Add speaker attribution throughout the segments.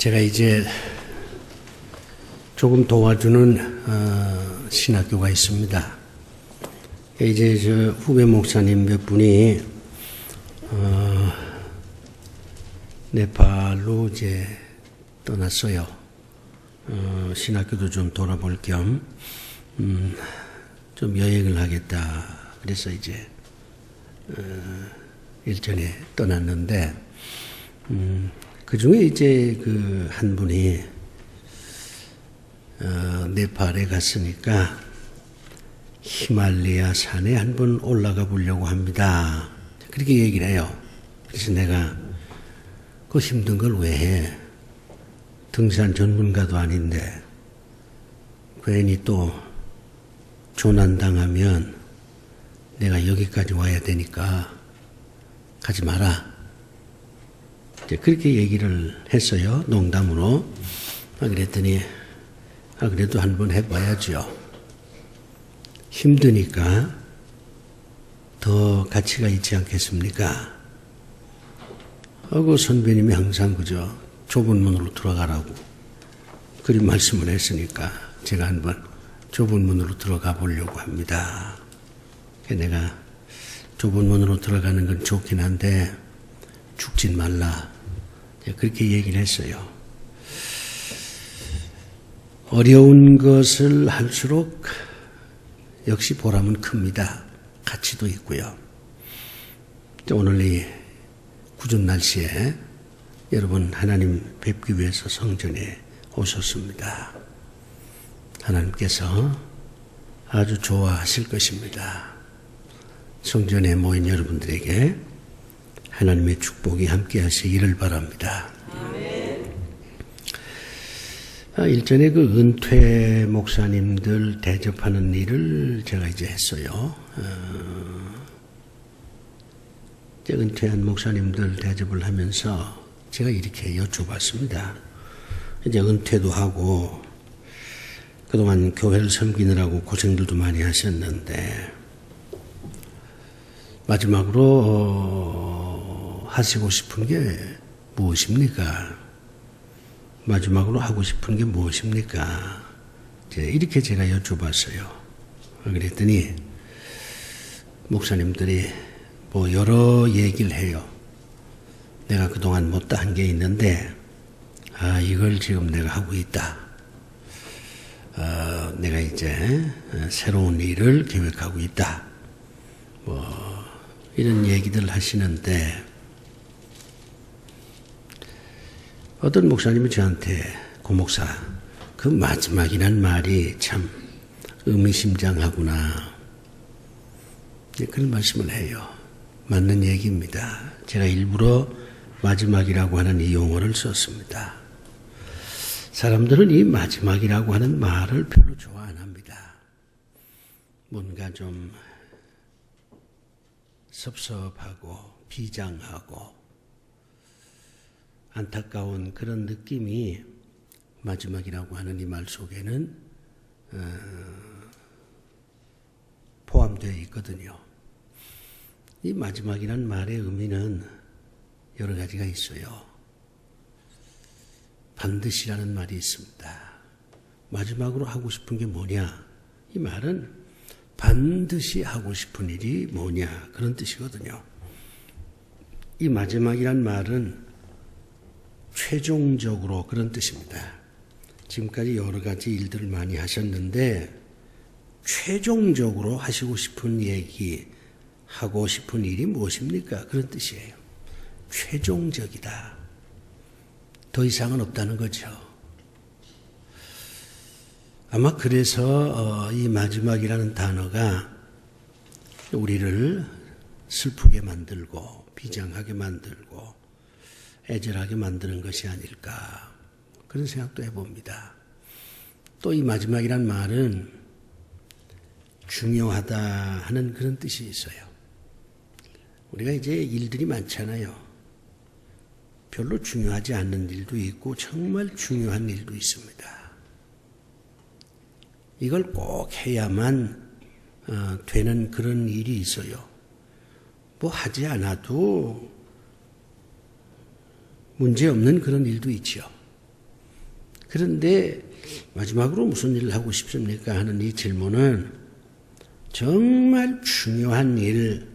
Speaker 1: 제가 이제 조금 도와주는 신학교가 있습니다. 이제 저 후배 목사님 몇 분이 네팔로 이제 떠났어요. 신학교도 좀 돌아볼 겸 좀 여행을 하겠다. 그래서 이제 일전에 떠났는데 그 중에 이제 그 한 분이 네팔에 갔으니까 히말라야 산에 한번 올라가 보려고 합니다. 그렇게 얘기를 해요. 그래서 내가 그 힘든 걸 왜 해? 등산 전문가도 아닌데 괜히 또 조난당하면 내가 여기까지 와야 되니까 가지 마라. 이제 그렇게 얘기를 했어요. 농담으로. 그랬더니 그래도 한번 해봐야죠. 힘드니까 더 가치가 있지 않겠습니까? 하고 선배님이 항상 그저 좁은 문으로 들어가라고 그리 말씀을 했으니까 제가 한번 좁은 문으로 들어가 보려고 합니다. 내가 좁은 문으로 들어가는 건 좋긴 한데 죽진 말라. 그렇게 얘기를 했어요. 어려운 것을 할수록 역시 보람은 큽니다. 가치도 있고요. 오늘 이 궂은 날씨에 여러분 하나님 뵙기 위해서 성전에 오셨습니다. 하나님께서 아주 좋아하실 것입니다. 성전에 모인 여러분들에게 하나님의 축복이 함께 하시기를 바랍니다. 일전에 그 은퇴 목사님들 대접하는 일을 제가 이제 했어요. 은퇴한 목사님들 대접을 하면서 제가 이렇게 여쭤봤습니다. 이제 은퇴도 하고 그동안 교회를 섬기느라고 고생들도 많이 하셨는데 마지막으로 하시고 싶은 게 무엇입니까? 마지막으로 하고 싶은 게 무엇입니까? 이렇게 제가 여쭤봤어요. 그랬더니 목사님들이 뭐 여러 얘기를 해요. 내가 그동안 못다 한 게 있는데 이걸 지금 내가 하고 있다. 내가 이제 새로운 일을 계획하고 있다. 뭐 이런 얘기들 하시는데 어떤 목사님이 저한테 고 목사 그 마지막이란 말이 참 의미심장하구나. 그런 말씀을 해요. 맞는 얘기입니다. 제가 일부러 마지막이라고 하는 이 용어를 썼습니다. 사람들은 이 마지막이라고 하는 말을 별로 좋아 안 합니다. 뭔가 좀 섭섭하고 비장하고 안타까운 그런 느낌이 마지막이라고 하는 이 말 속에는 포함되어 있거든요. 이 마지막이라는 말의 의미는 여러 가지가 있어요. 반드시라는 말이 있습니다. 마지막으로 하고 싶은 게 뭐냐? 이 말은 반드시 하고 싶은 일이 뭐냐? 그런 뜻이거든요. 이 마지막이란 말은 최종적으로 그런 뜻입니다. 지금까지 여러 가지 일들을 많이 하셨는데 최종적으로 하시고 싶은 얘기, 하고 싶은 일이 무엇입니까? 그런 뜻이에요. 최종적이다. 더 이상은 없다는 거죠. 아마 그래서 이 마지막이라는 단어가 우리를 슬프게 만들고 비장하게 만들고 애절하게 만드는 것이 아닐까 그런 생각도 해봅니다. 또 이 마지막이란 말은 중요하다 하는 그런 뜻이 있어요. 우리가 이제 일들이 많잖아요. 별로 중요하지 않는 일도 있고 정말 중요한 일도 있습니다. 이걸 꼭 해야만 되는 그런 일이 있어요. 뭐 하지 않아도 문제없는 그런 일도 있죠. 그런데 마지막으로 무슨 일을 하고 싶습니까? 하는 이 질문은 정말 중요한 일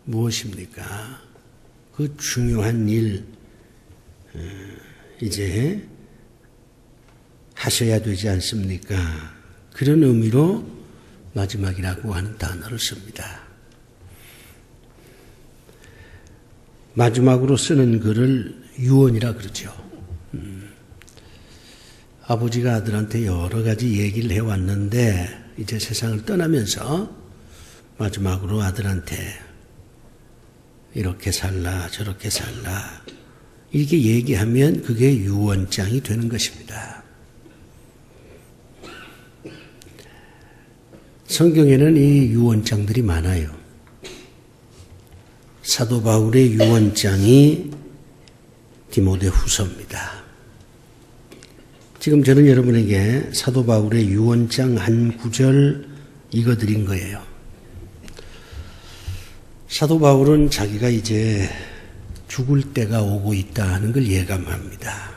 Speaker 1: 무엇입니까? 그 중요한 일 이제 하셔야 되지 않습니까? 그런 의미로 마지막이라고 하는 단어를 씁니다. 마지막으로 쓰는 글을 유언이라 그러죠. 아버지가 아들한테 여러 가지 얘기를 해왔는데 이제 세상을 떠나면서 마지막으로 아들한테 이렇게 살라 저렇게 살라 이렇게 얘기하면 그게 유언장이 되는 것입니다. 성경에는 이 유언장들이 많아요. 사도 바울의 유언장이 디모데후서입니다. 지금 저는 여러분에게 사도 바울의 유언장 한 구절 읽어드린 거예요. 사도 바울은 자기가 이제 죽을 때가 오고 있다 하는 걸 예감합니다.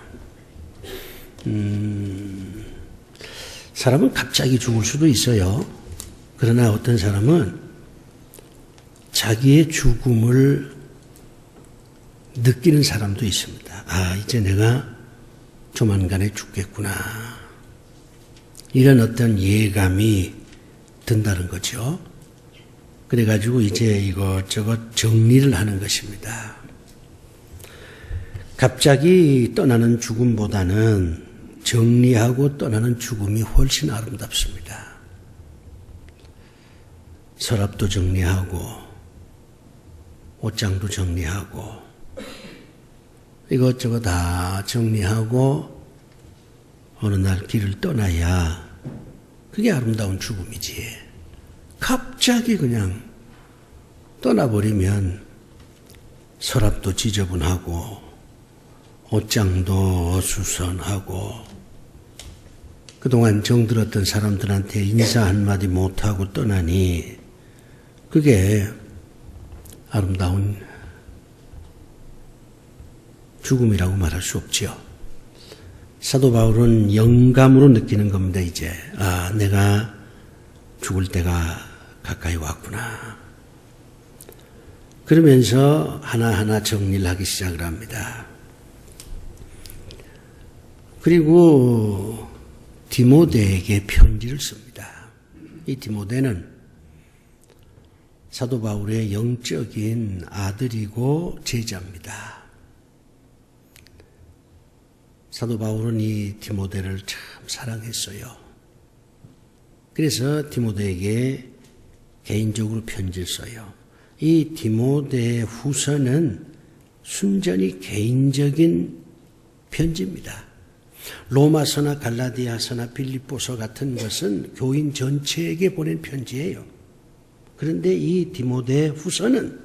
Speaker 1: 사람은 갑자기 죽을 수도 있어요. 그러나 어떤 사람은 자기의 죽음을 느끼는 사람도 있습니다. 아, 이제 내가 조만간에 죽겠구나. 이런 어떤 예감이 든다는 거죠. 그래가지고 이제 이것저것 정리를 하는 것입니다. 갑자기 떠나는 죽음보다는 정리하고 떠나는 죽음이 훨씬 아름답습니다. 서랍도 정리하고 옷장도 정리하고 이것저것 다 정리하고 어느 날 길을 떠나야 그게 아름다운 죽음이지. 갑자기 그냥 떠나버리면 서랍도 지저분하고 옷장도 어수선하고 그동안 정들었던 사람들한테 인사 한마디 못하고 떠나니 그게 아름다운 죽음이라고 말할 수 없지요. 사도 바울은 영감으로 느끼는 겁니다. 이제 아, 내가 죽을 때가 가까이 왔구나. 그러면서 하나하나 정리를 하기 시작을 합니다. 그리고 디모데에게 편지를 씁니다. 이 디모데는 사도 바울의 영적인 아들이고 제자입니다. 사도 바울은 이 디모데를 참 사랑했어요. 그래서 디모데에게 개인적으로 편지를 써요. 이 디모데 후서는 순전히 개인적인 편지입니다. 로마서나 갈라디아서나 빌립보서 같은 것은 교인 전체에게 보낸 편지예요. 그런데 이 디모데 후서는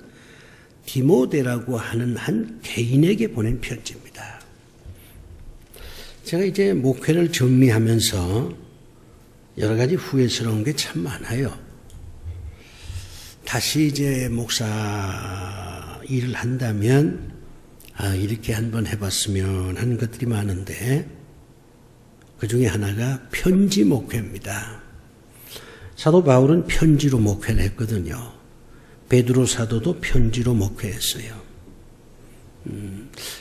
Speaker 1: 디모데라고 하는 한 개인에게 보낸 편지입니다. 제가 이제 목회를 정리하면서 여러 가지 후회스러운 게 참 많아요. 다시 이제 목사 일을 한다면 이렇게 한번 해봤으면 하는 것들이 많은데 그 중에 하나가 편지 목회입니다. 사도 바울은 편지로 목회를 했거든요. 베드로 사도도 편지로 목회했어요.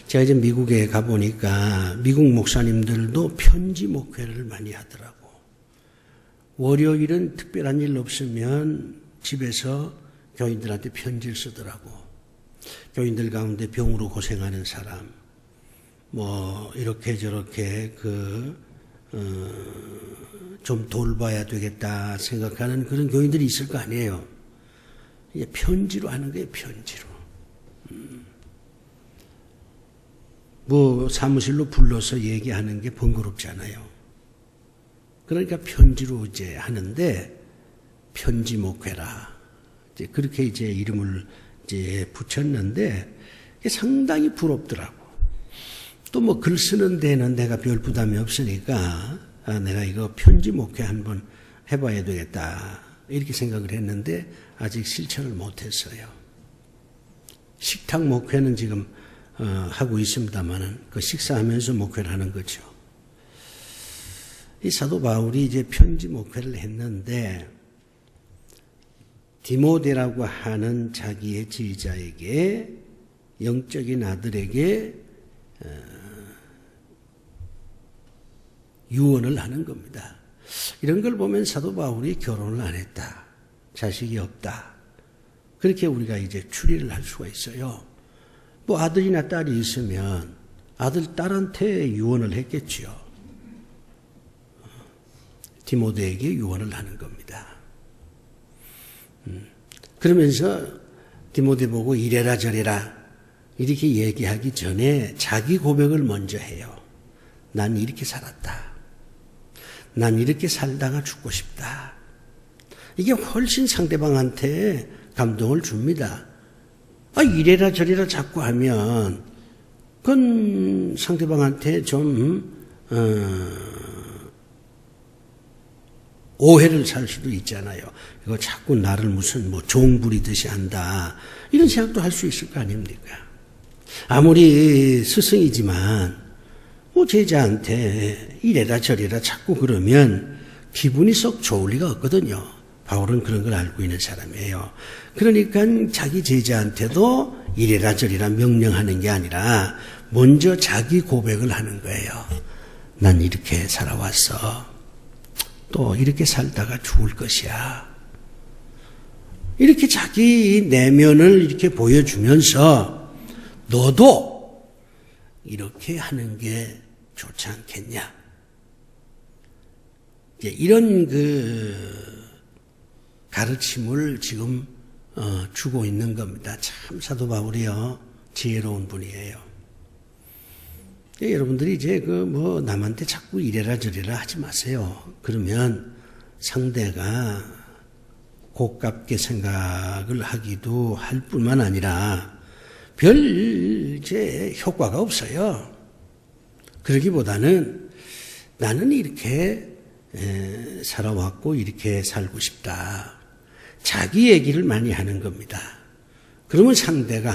Speaker 1: 제가 이제 미국에 가보니까 미국 목사님들도 편지 목회를 많이 하더라고. 월요일은 특별한 일 없으면 집에서 교인들한테 편지를 쓰더라고. 교인들 가운데 병으로 고생하는 사람, 뭐 이렇게 저렇게 좀 돌봐야 되겠다 생각하는 그런 교인들이 있을 거 아니에요. 이제 편지로 하는 거예요, 편지로. 뭐 사무실로 불러서 얘기하는 게 번거롭잖아요. 그러니까 편지로 이제 하는데 편지 목회라. 이제 그렇게 이제 이름을 이제 붙였는데 상당히 부럽더라고. 또 뭐 글 쓰는 데는 내가 별 부담이 없으니까 내가 이거 편지 목회 한번 해봐야 되겠다 이렇게 생각을 했는데 아직 실천을 못했어요. 식탁 목회는 지금 하고 있습니다만은 그 식사하면서 목회를 하는 거죠. 이 사도 바울이 이제 편지 목회를 했는데 디모데라고 하는 자기의 지휘자에게 영적인 아들에게 유언을 하는 겁니다. 이런 걸 보면 사도 바울이 결혼을 안 했다. 자식이 없다. 그렇게 우리가 이제 추리를 할 수가 있어요. 뭐 아들이나 딸이 있으면 아들, 딸한테 유언을 했겠지요. 디모데에게 유언을 하는 겁니다. 그러면서 디모데 보고 이래라 저래라 이렇게 얘기하기 전에 자기 고백을 먼저 해요. 난 이렇게 살았다. 난 이렇게 살다가 죽고 싶다. 이게 훨씬 상대방한테 감동을 줍니다. 이래라 저래라 자꾸 하면 그건 상대방한테 좀 오해를 살 수도 있잖아요. 이거 자꾸 나를 무슨 종 부리듯이 한다. 이런 생각도 할 수 있을 거 아닙니까? 아무리 스승이지만 제자한테 이래라 저래라 자꾸 그러면 기분이 썩 좋을 리가 없거든요. 바울은 그런 걸 알고 있는 사람이에요. 그러니까 자기 제자한테도 이래라 저래라 명령하는 게 아니라 먼저 자기 고백을 하는 거예요. 난 이렇게 살아왔어. 또 이렇게 살다가 죽을 것이야. 이렇게 자기 내면을 이렇게 보여주면서 너도 이렇게 하는 게 좋지 않겠냐. 이런 가르침을 지금 주고 있는 겁니다. 참 사도 바울이요 지혜로운 분이에요. 여러분들이 이제 남한테 자꾸 이래라 저래라 하지 마세요. 그러면 상대가 고깝게 생각을 하기도 할 뿐만 아니라 별 이제 효과가 없어요. 그러기보다는 나는 이렇게 살아왔고 이렇게 살고 싶다. 자기 얘기를 많이 하는 겁니다. 그러면 상대가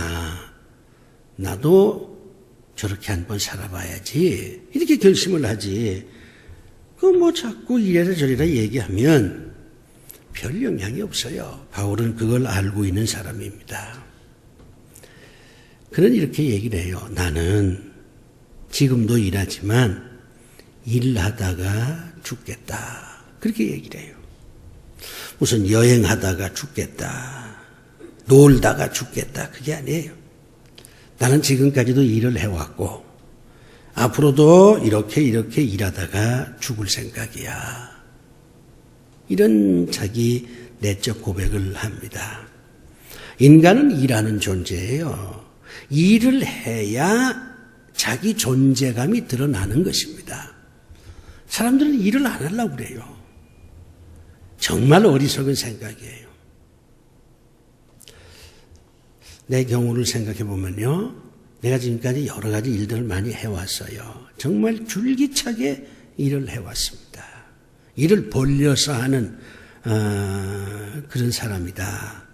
Speaker 1: 나도 저렇게 한번 살아봐야지 이렇게 결심을 하지. 자꾸 이래라 저래라 얘기하면 별 영향이 없어요. 바울은 그걸 알고 있는 사람입니다. 그는 이렇게 얘기를 해요. 나는 지금도 일하지만 일하다가 죽겠다. 그렇게 얘기를 해요. 무슨 여행하다가 죽겠다. 놀다가 죽겠다. 그게 아니에요. 나는 지금까지도 일을 해왔고 앞으로도 이렇게 일하다가 죽을 생각이야. 이런 자기 내적 고백을 합니다. 인간은 일하는 존재예요. 일을 해야 자기 존재감이 드러나는 것입니다. 사람들은 일을 안 하려고 그래요. 정말 어리석은 생각이에요. 내 경우를 생각해 보면요. 내가 지금까지 여러 가지 일들을 많이 해왔어요. 정말 줄기차게 일을 해왔습니다. 일을 벌려서 하는 그런 사람이다.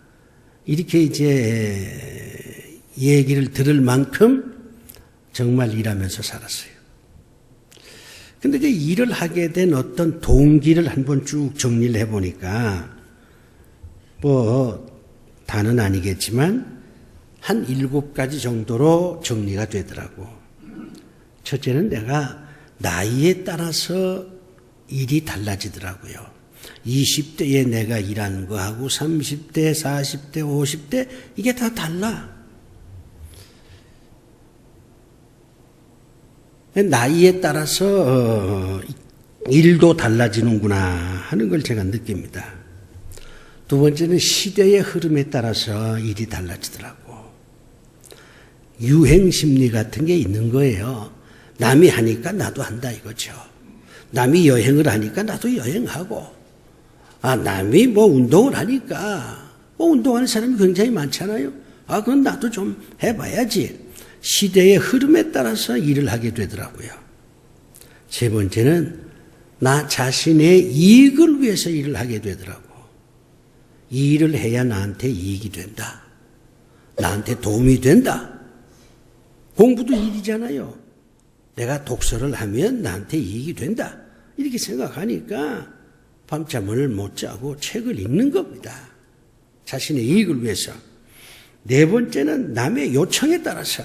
Speaker 1: 이렇게 이제 얘기를 들을 만큼 정말 일하면서 살았어요. 근데 이제 일을 하게 된 어떤 동기를 한번 쭉 정리를 해보니까 다는 아니겠지만 한 7가지 정도로 정리가 되더라고. 첫째는 내가 나이에 따라서 일이 달라지더라고요. 20대에 내가 일하는 거하고 30대, 40대, 50대 이게 다 달라. 나이에 따라서 일도 달라지는구나 하는 걸 제가 느낍니다. 두 번째는 시대의 흐름에 따라서 일이 달라지더라고. 유행 심리 같은 게 있는 거예요. 남이 하니까 나도 한다 이거죠. 남이 여행을 하니까 나도 여행하고, 남이 운동을 하니까, 운동하는 사람이 굉장히 많잖아요. 그건 나도 좀 해봐야지. 시대의 흐름에 따라서 일을 하게 되더라고요. 세 번째는 나 자신의 이익을 위해서 일을 하게 되더라고. 이 일을 해야 나한테 이익이 된다. 나한테 도움이 된다. 공부도 일이잖아요. 내가 독서를 하면 나한테 이익이 된다. 이렇게 생각하니까 밤잠을 못 자고 책을 읽는 겁니다. 자신의 이익을 위해서. 네 번째는 남의 요청에 따라서.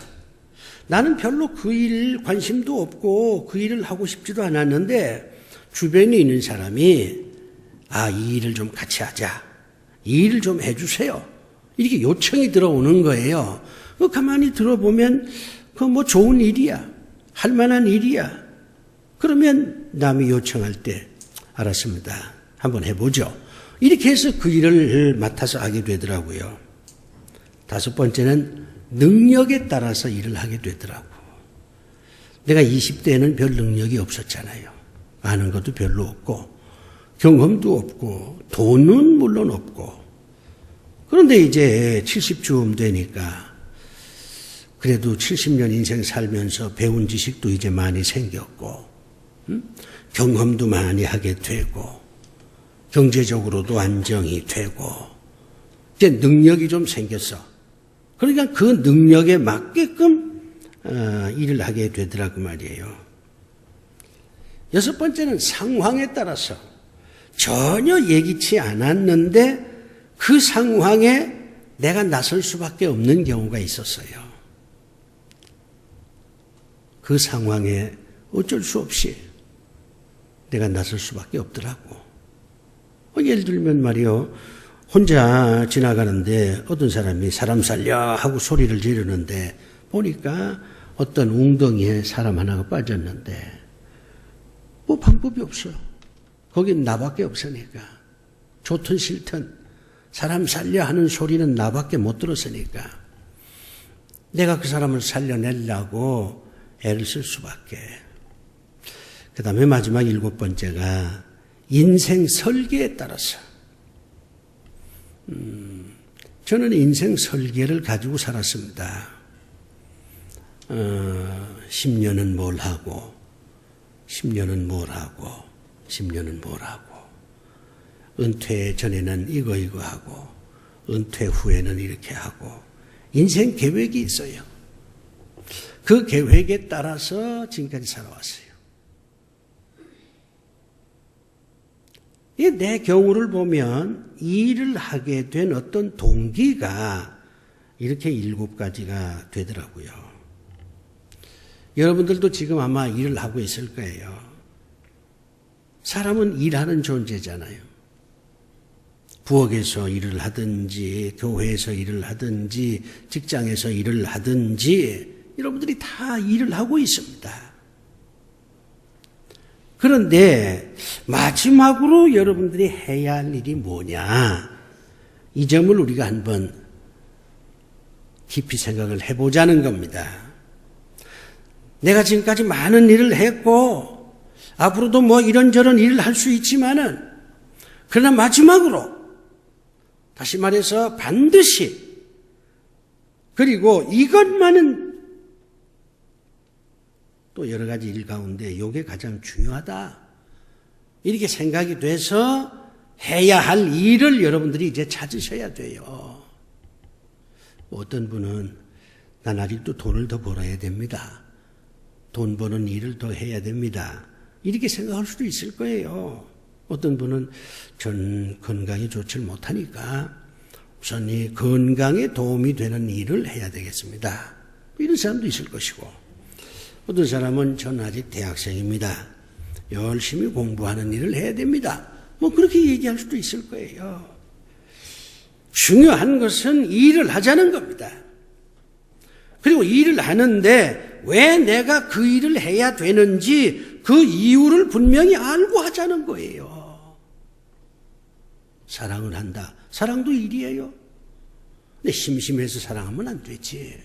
Speaker 1: 나는 별로 그 일 관심도 없고 그 일을 하고 싶지도 않았는데 주변에 있는 사람이 이 일을 좀 같이 하자. 이 일을 좀 해주세요. 이렇게 요청이 들어오는 거예요. 가만히 들어보면 그거 좋은 일이야. 할 만한 일이야. 그러면 남이 요청할 때 알았습니다. 한번 해보죠. 이렇게 해서 그 일을 맡아서 하게 되더라고요. 다섯 번째는 능력에 따라서 일을 하게 되더라고. 내가 20대에는 별 능력이 없었잖아요. 아는 것도 별로 없고 경험도 없고 돈은 물론 없고. 그런데 이제 70쯤 되니까 그래도 70년 인생 살면서 배운 지식도 이제 많이 생겼고 경험도 많이 하게 되고 경제적으로도 안정이 되고 이제 능력이 좀 생겼어. 그러니까 그 능력에 맞게끔 일을 하게 되더라고 말이에요. 여섯 번째는 상황에 따라서 전혀 예기치 않았는데 그 상황에 내가 나설 수밖에 없는 경우가 있었어요. 그 상황에 어쩔 수 없이 내가 나설 수밖에 없더라고. 예를 들면 말이요. 혼자 지나가는데 어떤 사람이 사람 살려 하고 소리를 지르는데 보니까 어떤 웅덩이에 사람 하나가 빠졌는데 방법이 없어요. 거긴 나밖에 없으니까. 좋든 싫든 사람 살려 하는 소리는 나밖에 못 들었으니까 내가 그 사람을 살려내려고 애를 쓸 수밖에. 그 다음에 마지막 일곱 번째가 인생 설계에 따라서. 저는 인생 설계를 가지고 살았습니다. 10년은 뭘 하고 10년은 뭘 하고 10년은 뭘 하고 은퇴 전에는 이거 하고 은퇴 후에는 이렇게 하고 인생 계획이 있어요. 그 계획에 따라서 지금까지 살아왔어요. 내 경우를 보면 일을 하게 된 어떤 동기가 이렇게 7가지가 되더라고요. 여러분들도 지금 아마 일을 하고 있을 거예요. 사람은 일하는 존재잖아요. 부엌에서 일을 하든지 교회에서 일을 하든지 직장에서 일을 하든지 여러분들이 다 일을 하고 있습니다. 그런데 마지막으로 여러분들이 해야 할 일이 뭐냐? 이 점을 우리가 한번 깊이 생각을 해보자는 겁니다. 내가 지금까지 많은 일을 했고 앞으로도 이런저런 일을 할 수 있지만은 그러나 마지막으로 다시 말해서 반드시 그리고 이것만은 또 여러 가지 일 가운데 이게 가장 중요하다. 이렇게 생각이 돼서 해야 할 일을 여러분들이 이제 찾으셔야 돼요. 어떤 분은 난 아직도 돈을 더 벌어야 됩니다. 돈 버는 일을 더 해야 됩니다. 이렇게 생각할 수도 있을 거예요. 어떤 분은 전 건강이 좋지 못하니까 우선 이 건강에 도움이 되는 일을 해야 되겠습니다. 이런 사람도 있을 것이고 어떤 사람은 전 아직 대학생입니다. 열심히 공부하는 일을 해야 됩니다. 그렇게 얘기할 수도 있을 거예요. 중요한 것은 일을 하자는 겁니다. 그리고 일을 하는데 왜 내가 그 일을 해야 되는지 그 이유를 분명히 알고 하자는 거예요. 사랑을 한다. 사랑도 일이에요. 근데 심심해서 사랑하면 안 되지.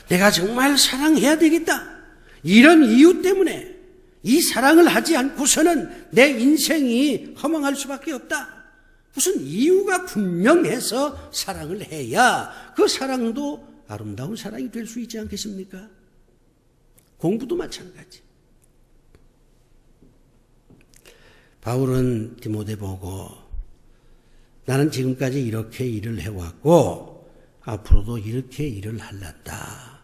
Speaker 1: 내가 정말 사랑해야 되겠다. 이런 이유 때문에 이 사랑을 하지 않고서는 내 인생이 허망할 수밖에 없다. 무슨 이유가 분명해서 사랑을 해야 그 사랑도 아름다운 사랑이 될 수 있지 않겠습니까? 공부도 마찬가지. 바울은 디모데 보고 나는 지금까지 이렇게 일을 해왔고 앞으로도 이렇게 일을 할란다.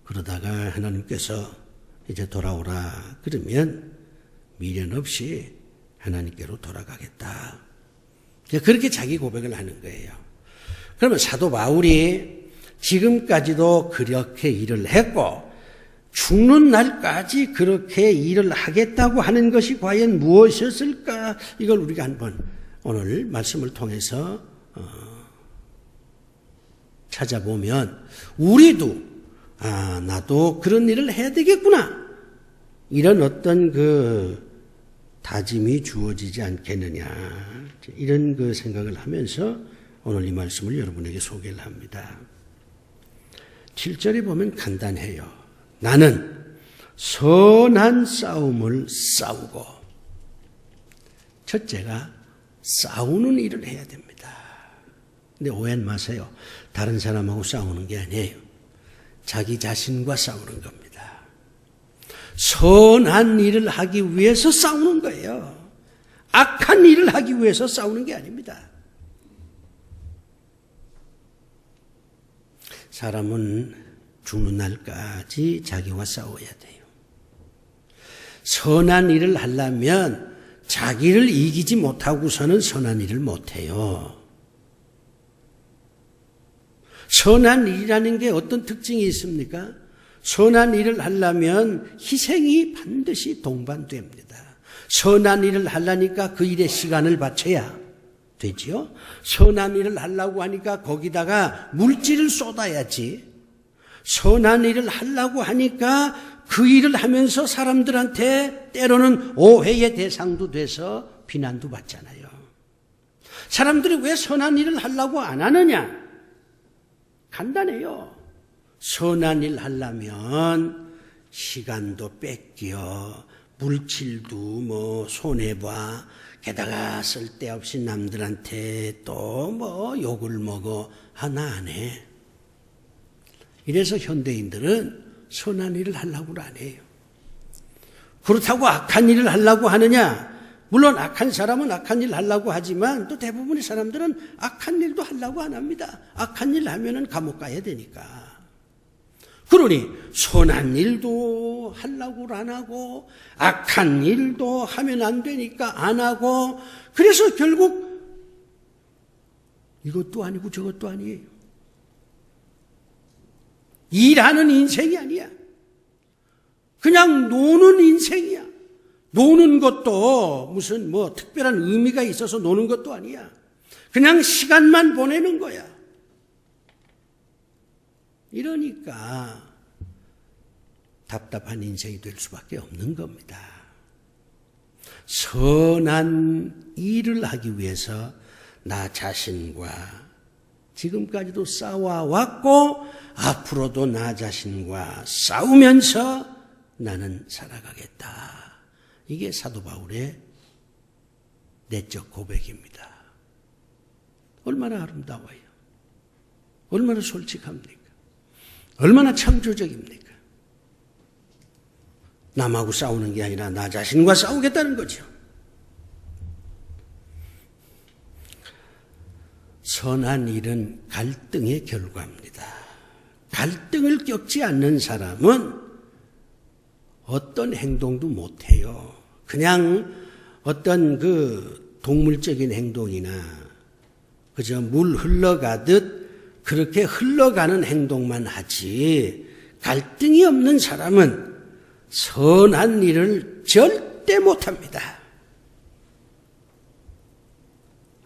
Speaker 1: 그러다가 하나님께서 이제 돌아오라 그러면 미련 없이 하나님께로 돌아가겠다. 그렇게 자기 고백을 하는 거예요. 그러면 사도 바울이 지금까지도 그렇게 일을 했고 죽는 날까지 그렇게 일을 하겠다고 하는 것이 과연 무엇이었을까? 이걸 우리가 한번 오늘 말씀을 통해서 찾아보면 우리도 나도 그런 일을 해야 되겠구나. 이런 어떤 그 다짐이 주어지지 않겠느냐. 이런 그 생각을 하면서 오늘 이 말씀을 여러분에게 소개를 합니다. 7절에 보면 간단해요. 나는 선한 싸움을 싸우고. 첫째가 싸우는 일을 해야 됩니다. 근데 오해는 마세요. 다른 사람하고 싸우는 게 아니에요. 자기 자신과 싸우는 겁니다. 선한 일을 하기 위해서 싸우는 거예요. 악한 일을 하기 위해서 싸우는 게 아닙니다. 사람은 죽는 날까지 자기와 싸워야 돼요. 선한 일을 하려면 자기를 이기지 못하고서는 선한 일을 못해요. 선한 일이라는 게 어떤 특징이 있습니까? 선한 일을 하려면 희생이 반드시 동반됩니다. 선한 일을 하려니까 그 일에 시간을 바쳐야 되지요. 선한 일을 하려고 하니까 거기다가 물질을 쏟아야지. 선한 일을 하려고 하니까 그 일을 하면서 사람들한테 때로는 오해의 대상도 돼서 비난도 받잖아요. 사람들이 왜 선한 일을 하려고 안 하느냐? 간단해요. 선한 일 하려면 시간도 뺏겨, 물질도 뭐 손해봐, 게다가 쓸데없이 남들한테 또 뭐 욕을 먹어. 나 안 해. 이래서 현대인들은 선한 일을 하려고 안 해요. 그렇다고 악한 일을 하려고 하느냐? 물론 악한 사람은 악한 일을 하려고 하지만 또 대부분의 사람들은 악한 일도 하려고 안 합니다. 악한 일 하면은 감옥 가야 되니까. 그러니 선한 일도 하려고 안 하고 악한 일도 하면 안 되니까 안 하고, 그래서 결국 이것도 아니고 저것도 아니에요. 일하는 인생이 아니야. 그냥 노는 인생이야. 노는 것도 무슨 뭐 특별한 의미가 있어서 노는 것도 아니야. 그냥 시간만 보내는 거야. 이러니까 답답한 인생이 될 수밖에 없는 겁니다. 선한 일을 하기 위해서 나 자신과 지금까지도 싸워왔고 앞으로도 나 자신과 싸우면서 나는 살아가겠다. 이게 사도 바울의 내적 고백입니다. 얼마나 아름다워요. 얼마나 솔직합니까? 얼마나 창조적입니까? 남하고 싸우는 게 아니라 나 자신과 싸우겠다는 거죠. 선한 일은 갈등의 결과입니다. 갈등을 겪지 않는 사람은 어떤 행동도 못해요. 그냥 어떤 그 동물적인 행동이나 그저 물 흘러가듯 그렇게 흘러가는 행동만 하지, 갈등이 없는 사람은 선한 일을 절대 못합니다.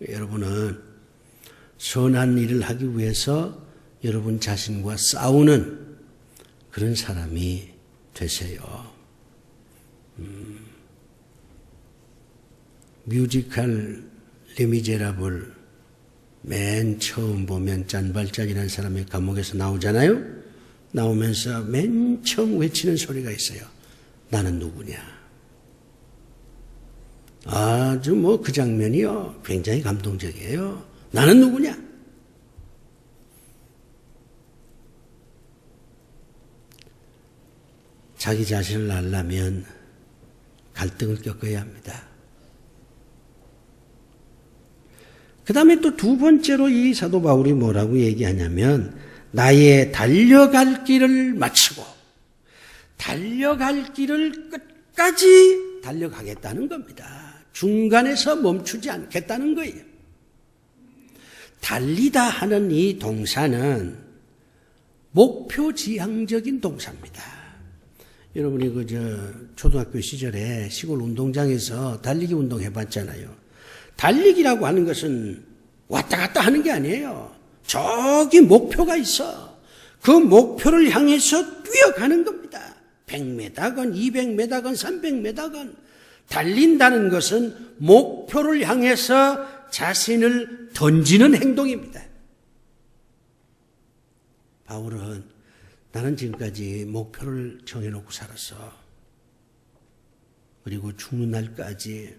Speaker 1: 여러분은 선한 일을 하기 위해서 여러분 자신과 싸우는 그런 사람이 되세요. 뮤지컬 레미제라블 맨 처음 보면 잔발잔이라는 사람이 감옥에서 나오잖아요. 나오면서 맨 처음 외치는 소리가 있어요. 나는 누구냐. 아주 뭐 그 장면이요 굉장히 감동적이에요. 나는 누구냐. 자기 자신을 알려면 갈등을 겪어야 합니다. 그 다음에 또 두 번째로 이 사도 바울이 뭐라고 얘기하냐면 나의 달려갈 길을 마치고 달려갈 길을 끝까지 달려가겠다는 겁니다. 중간에서 멈추지 않겠다는 거예요. 달리다 하는 이 동사는 목표지향적인 동사입니다. 여러분이 초등학교 시절에 시골 운동장에서 달리기 운동 해봤잖아요. 달리기라고 하는 것은 왔다 갔다 하는 게 아니에요. 저기 목표가 있어. 그 목표를 향해서 뛰어가는 겁니다. 100m건 200m건 300m건 달린다는 것은 목표를 향해서 자신을 던지는 행동입니다. 바울은 나는 지금까지 목표를 정해놓고 살았어. 그리고 죽는 날까지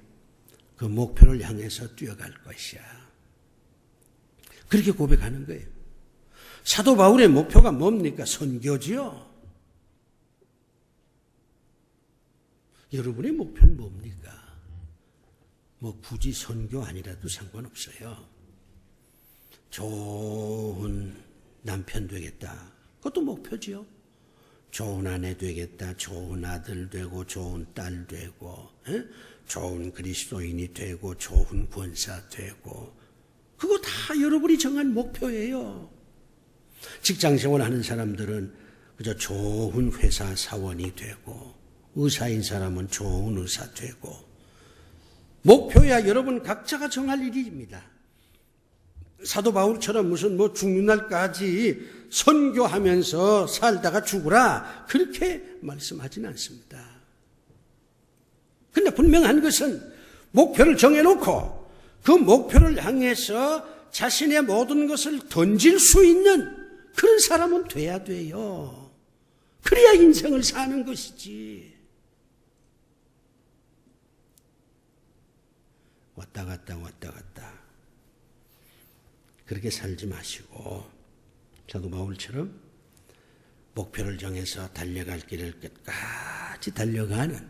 Speaker 1: 그 목표를 향해서 뛰어갈 것이야. 그렇게 고백하는 거예요. 사도 바울의 목표가 뭡니까? 선교지요. 여러분의 목표는 뭡니까? 굳이 선교 아니라도 상관없어요. 좋은 남편 되겠다. 그것도 목표지요. 좋은 아내 되겠다. 좋은 아들 되고 좋은 딸 되고 좋은 그리스도인이 되고 좋은 권사 되고 그거 다 여러분이 정한 목표예요. 직장생활 하는 사람들은 그저 좋은 회사 사원이 되고 의사인 사람은 좋은 의사 되고 목표야 여러분 각자가 정할 일입니다. 사도 바울처럼 무슨 죽는 날까지 선교하면서 살다가 죽으라 그렇게 말씀하지는 않습니다. 그런데 분명한 것은 목표를 정해놓고 그 목표를 향해서 자신의 모든 것을 던질 수 있는 그런 사람은 돼야 돼요. 그래야 인생을 사는 것이지. 왔다 갔다 왔다 갔다 그렇게 살지 마시고 사도 바울처럼 목표를 정해서 달려갈 길을 끝까지 달려가는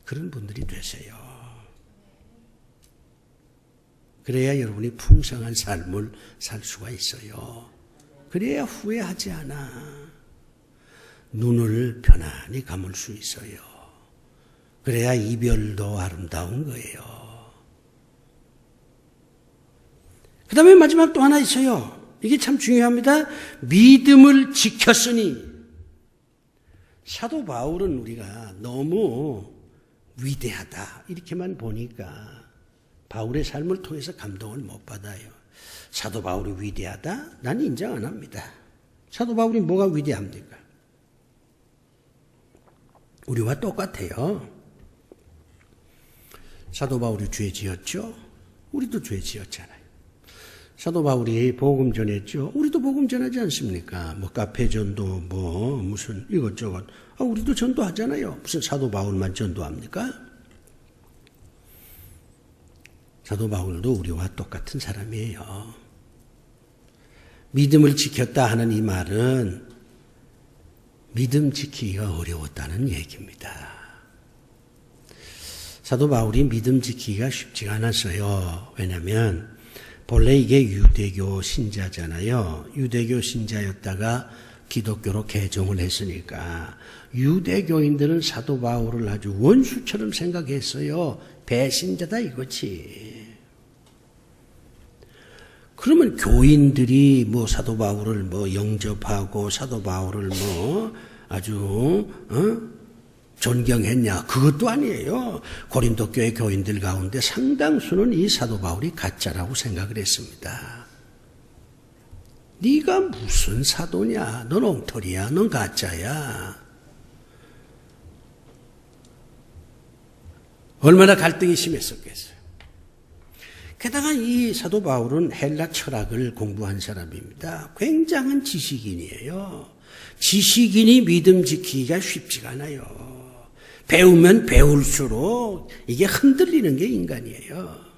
Speaker 1: 그런 분들이 되세요. 그래야 여러분이 풍성한 삶을 살 수가 있어요. 그래야 후회하지 않아. 눈을 편안히 감을 수 있어요. 그래야 이별도 아름다운 거예요. 그 다음에 마지막 또 하나 있어요. 이게 참 중요합니다. 믿음을 지켰으니. 사도 바울은 우리가 너무 위대하다 이렇게만 보니까 바울의 삶을 통해서 감동을 못 받아요. 사도 바울이 위대하다? 난 인정 안 합니다. 사도 바울이 뭐가 위대합니까? 우리와 똑같아요. 사도 바울이 죄 지었죠? 우리도 죄 지었잖아요. 사도 바울이 복음 전했죠? 우리도 복음 전하지 않습니까? 카페 전도, 무슨 이것저것. 우리도 전도하잖아요. 무슨 사도 바울만 전도합니까? 사도 바울도 우리와 똑같은 사람이에요. 믿음을 지켰다 하는 이 말은 믿음 지키기가 어려웠다는 얘기입니다. 사도 바울이 믿음 지키기가 쉽지가 않았어요. 왜냐하면 본래 이게 유대교 신자잖아요. 유대교 신자였다가 기독교로 개종을 했으니까 유대교인들은 사도 바울을 아주 원수처럼 생각했어요. 배신자다 이거지. 그러면 교인들이 사도 바울을 영접하고 사도 바울을 아주 존경했냐? 그것도 아니에요. 고린도 교회 교인들 가운데 상당수는 이 사도 바울이 가짜라고 생각을 했습니다. 네가 무슨 사도냐? 넌 엉터리야. 넌 가짜야. 얼마나 갈등이 심했었겠어요. 게다가 이 사도 바울은 헬라 철학을 공부한 사람입니다. 굉장한 지식인이에요. 지식인이 믿음 지키기가 쉽지가 않아요. 배우면 배울수록 이게 흔들리는 게 인간이에요.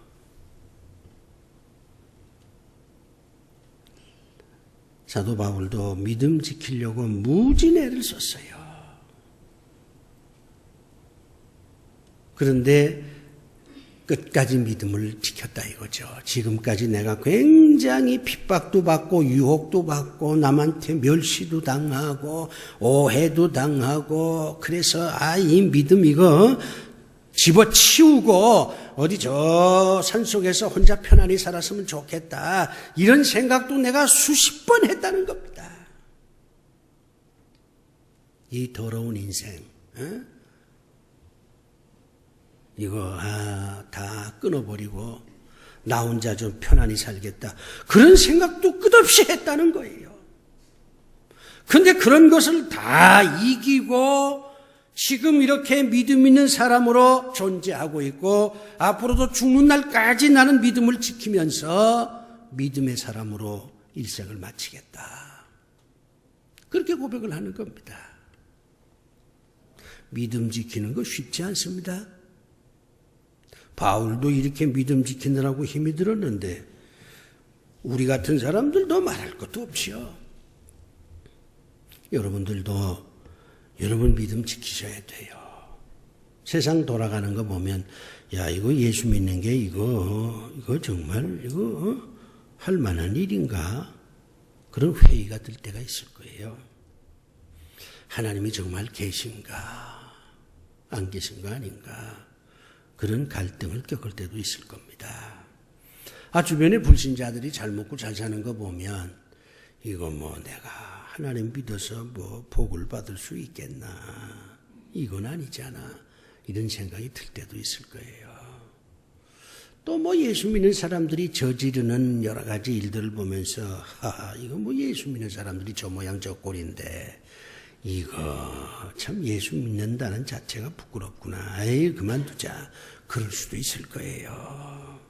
Speaker 1: 사도 바울도 믿음 지키려고 무진 애를 썼어요. 그런데 끝까지 믿음을 지켰다 이거죠. 지금까지 내가 굉장히 핍박도 받고 유혹도 받고 남한테 멸시도 당하고 오해도 당하고 그래서 이 믿음 이거 집어치우고 어디 저 산속에서 혼자 편안히 살았으면 좋겠다 이런 생각도 내가 수십 번 했다는 겁니다. 이 더러운 인생 이거 다 끊어버리고 나 혼자 좀 편안히 살겠다 그런 생각도 끝없이 했다는 거예요. 그런데 그런 것을 다 이기고 지금 이렇게 믿음 있는 사람으로 존재하고 있고 앞으로도 죽는 날까지 나는 믿음을 지키면서 믿음의 사람으로 일생을 마치겠다. 그렇게 고백을 하는 겁니다. 믿음 지키는 거 쉽지 않습니다. 바울도 이렇게 믿음 지키느라고 힘이 들었는데 우리 같은 사람들도 말할 것도 없죠. 여러분들도 여러분 믿음 지키셔야 돼요. 세상 돌아가는 거 보면 야 이거 예수 믿는 게 이거 정말 이거 할 만한 일인가 그런 회의가 들 때가 있을 거예요. 하나님이 정말 계신가 안 계신가 아닌가 그런 갈등을 겪을 때도 있을 겁니다. 주변에 불신자들이 잘 먹고 잘 사는 거 보면 이거 내가 하나님 믿어서 복을 받을 수 있겠나 이건 아니잖아 이런 생각이 들 때도 있을 거예요. 또 예수 믿는 사람들이 저지르는 여러 가지 일들을 보면서 이거 예수 믿는 사람들이 저 모양 저 꼴인데 이거 참 예수 믿는다는 자체가 부끄럽구나 에이 그만두자 그럴 수도 있을 거예요.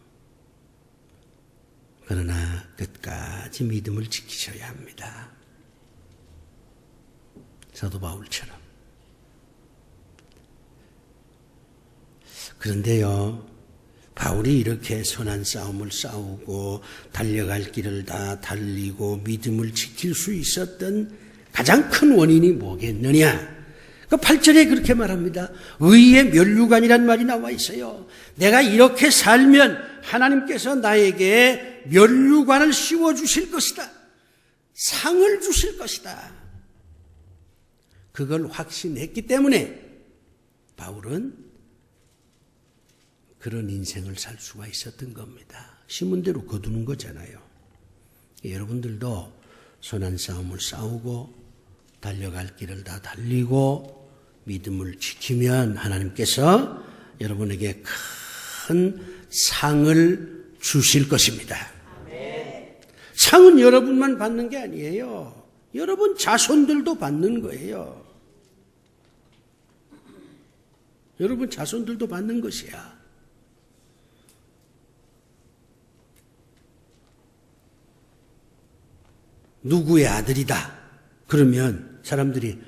Speaker 1: 그러나 끝까지 믿음을 지키셔야 합니다. 사도 바울처럼. 그런데요, 바울이 이렇게 선한 싸움을 싸우고 달려갈 길을 다 달리고 믿음을 지킬 수 있었던 가장 큰 원인이 뭐겠느냐? 그 8절에 그렇게 말합니다. 의의 면류관이란 말이 나와 있어요. 내가 이렇게 살면 하나님께서 나에게 면류관을 씌워주실 것이다. 상을 주실 것이다. 그걸 확신했기 때문에 바울은 그런 인생을 살 수가 있었던 겁니다. 신문대로 거두는 거잖아요. 여러분들도 선한 싸움을 싸우고 달려갈 길을 다 달리고 믿음을 지키면 하나님께서 여러분에게 큰 상을 주실 것입니다. 상은 여러분만 받는 게 아니에요. 여러분 자손들도 받는 거예요. 여러분 자손들도 받는 것이야. 누구의 아들이다. 그러면 사람들이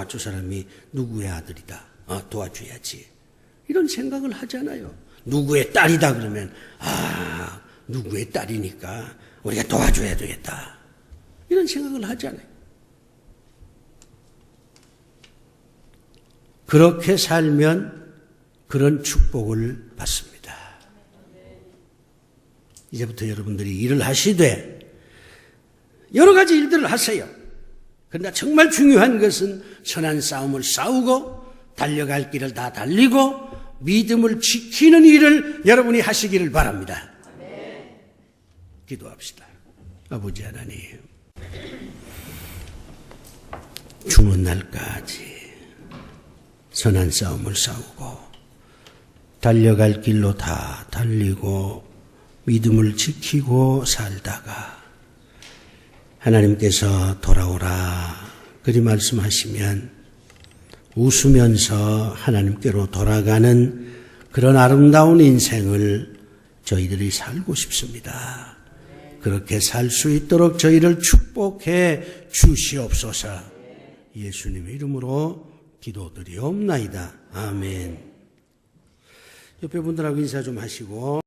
Speaker 1: 저 사람이 누구의 아들이다. 도와줘야지. 이런 생각을 하잖아요. 누구의 딸이다 그러면 누구의 딸이니까 우리가 도와줘야 되겠다. 이런 생각을 하잖아요. 그렇게 살면 그런 축복을 받습니다. 이제부터 여러분들이 일을 하시되 여러 가지 일들을 하세요. 그러나 정말 중요한 것은 선한 싸움을 싸우고 달려갈 길을 다 달리고 믿음을 지키는 일을 여러분이 하시기를 바랍니다. 기도합시다. 아버지 하나님, 죽는 날까지 선한 싸움을 싸우고 달려갈 길로 다 달리고 믿음을 지키고 살다가 하나님께서 돌아오라 그리 말씀하시면 웃으면서 하나님께로 돌아가는 그런 아름다운 인생을 저희들이 살고 싶습니다. 그렇게 살 수 있도록 저희를 축복해 주시옵소서. 예수님의 이름으로 기도드리옵나이다. 아멘. 옆에 분들하고 인사 좀 하시고